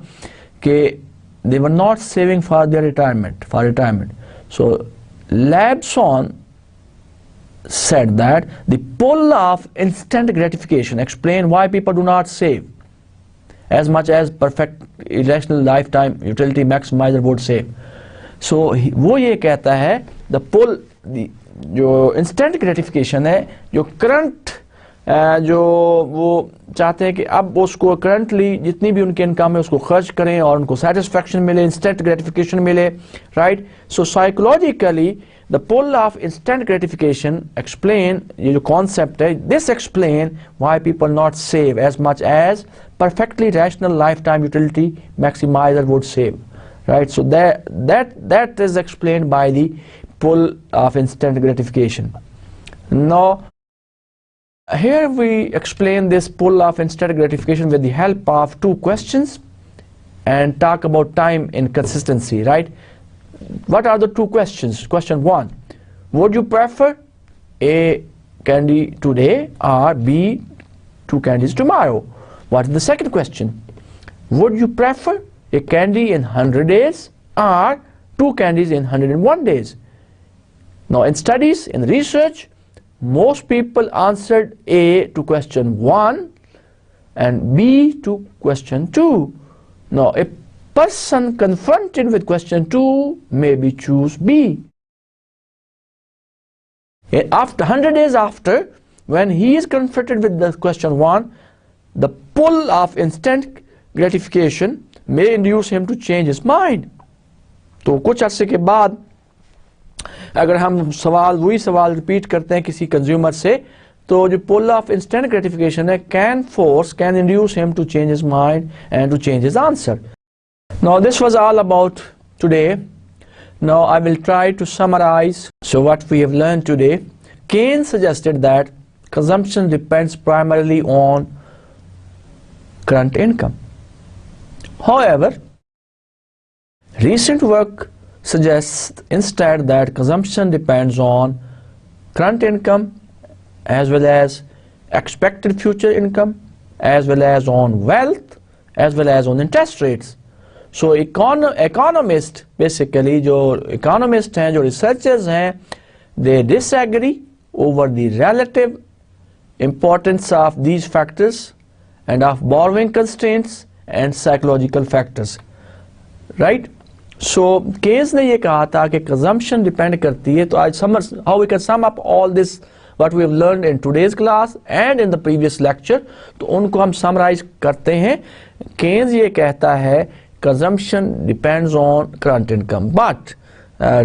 कि they were not saving for their retirement. So Laibson said that the pull of instant gratification explain why people do not save as much as perfect irrational lifetime utility maximizer would save. So वो ये कहता है the pull, जो instant gratification है, जो current जो वो चाहते हैं कि अब उसको currently जितनी भी उनकी इनकम है उसको खर्च करें और उनको satisfaction मिले, instant gratification मिले, right? So psychologically the pull of instant gratification explain, ये जो concept है, this explain why people not save as much as perfectly rational lifetime utility maximizer would save, right? So that is explained by the pull of instant gratification. Now here we explain this pull of instant gratification with the help of two questions and talk about time inconsistency, right? What are the two questions? Question 1, would you prefer A candy today or B 2 candies tomorrow? What is the second question? Would you prefer a candy in 100 days or 2 candies in 101 days? Now in studies, in research, most people answered A to question 1 and B to question 2. Now a person confronted with question 2 maybe choose B. After 100 days after, when he is confronted with the question 1, the pull of instant gratification may induce him to change his mind. तो कुछ अरसे के बाद अगर हम वही सवाल repeat करते हैं किसी कंज्यूमर से, तो जो pull of instant gratification है can induce him to change his mind and to change his answer. Now this was all about today. Now I will try to summarize. So what we have learned today, Keynes suggested that consumption depends primarily on current income. However, recent work suggests instead that consumption depends on current income as well as expected future income as well as on wealth as well as on interest rates. So economists basically, जो economists हैं, जो researchers हैं, they disagree over the relative importance of these factors and of borrowing constraints and psychological factors, right? So Keynes ने ये कहा था कि consumption depend करती है. तो आज how we can sum up all this what we have learned in today's class and in the previous lecture, तो उनको हम summarize करते हैं. Keynes ये कहता है consumption depends on current income, but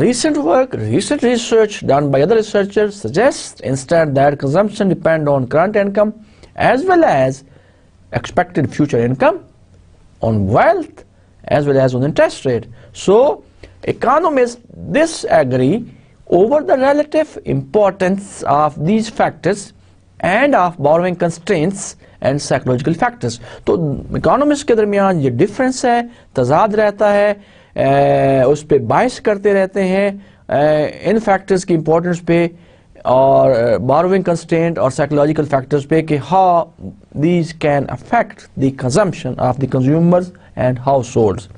recent research done by other researchers suggests instead that consumption depends on current income as well as expected future income, on wealth as well as on interest rate. So economists disagree over the relative importance of these factors and of borrowing constraints and psychological factors. तो economist के दरमियान ये difference है, तजाद रहता है, उस पे बाइस करते रहते हैं इन फैक्टर्स की इम्पोर्टेंस पे or borrowing constraint or psychological factors पे कि how these can affect the consumption of the consumers and households.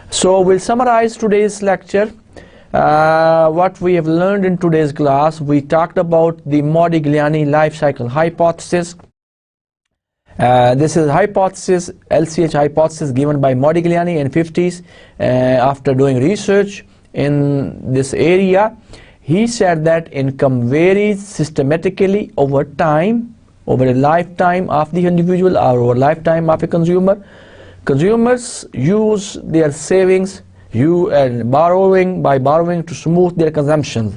So we'll summarize today's lecture. What we have learned in today's class, we talked about the Modigliani life cycle hypothesis. This is hypothesis, LCH hypothesis given by Modigliani in 50s after doing research in this area. He said that income varies systematically over time, over a lifetime of the individual or over a lifetime of a consumer. Consumers use their savings by borrowing to smooth their consumption.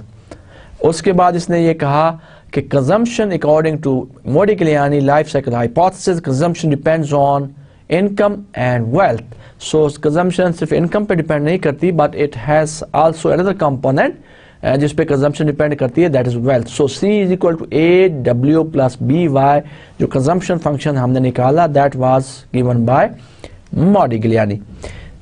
उसके बाद इसने ये कहा कि consumption according to Modigliani life cycle hypothesis, consumption depends on income and wealth. So consumption सिर्फ income पे depend नहीं करती, but it has also another component जिस पे consumption depend करती है, that is wealth. So C is equal to A W plus B Y, जो consumption function हमने निकाला, that was given by Modigliani.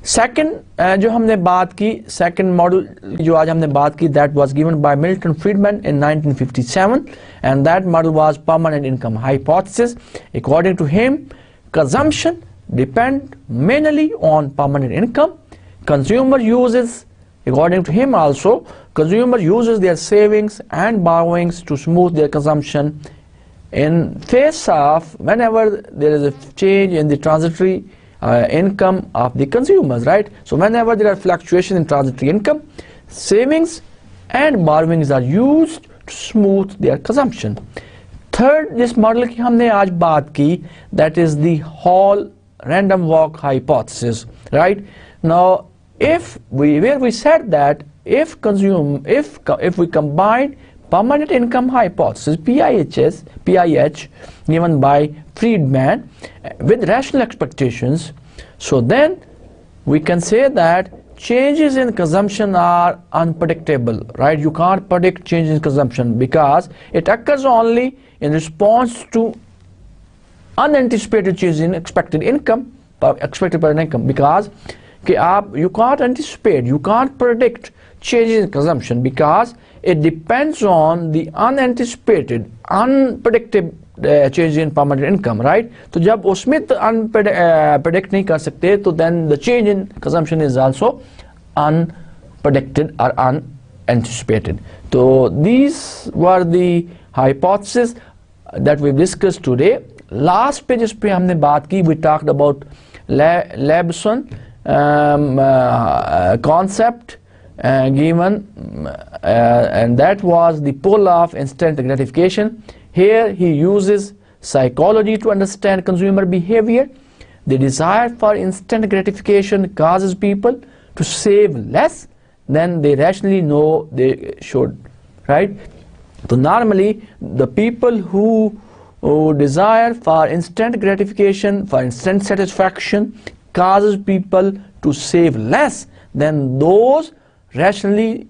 Second जो हमने बात की, second model जो आज हमने बात की, that was given by Milton Friedman in 1957, and that model was permanent income hypothesis. According to him, consumption depend mainly on permanent income. Consumer uses, according to him also, consumer uses their savings and borrowings to smooth their consumption in face of whenever there is a change in the transitory income of the consumers, right? So whenever there are fluctuations in transitory income, savings and borrowings are used to smooth their consumption. Third, this model की हमने आज बात की, that is the Hall random walk hypothesis, right? Now, if we said that if we combine permanent income hypothesis PIH given by Friedman with rational expectations, so then we can say that changes in consumption are unpredictable, right? You can't predict changes in consumption because it occurs only in response to unanticipated changes in expected income, expected per income, because you can't anticipate, you can't predict changes in consumption because it depends on the unanticipated, unpredictable change in permanent income, right? So जब उसमें predict नहीं कर सकते, तो then the change in consumption is also unpredicted or unanticipated. So these were the hypotheses that we discussed today. Last pages पे हमने बात की, we talked about Laibson concept given and that was the pull of instant gratification. Here he uses psychology to understand consumer behavior. The desire for instant gratification causes people to save less than they rationally know they should, right? So normally the people who desire for instant gratification, for instant satisfaction, causes people to save less than those they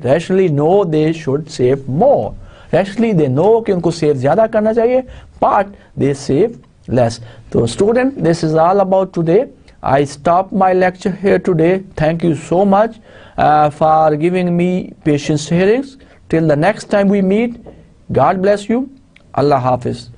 rationally know they should save more. Rationally they know कि उनको save ज़्यादा करना चाहिए, but they save less. So student, this is all about today. I stop my lecture here today. Thank you so much for giving me patience hearings. Till the next time we meet, God bless you. Allah Hafiz.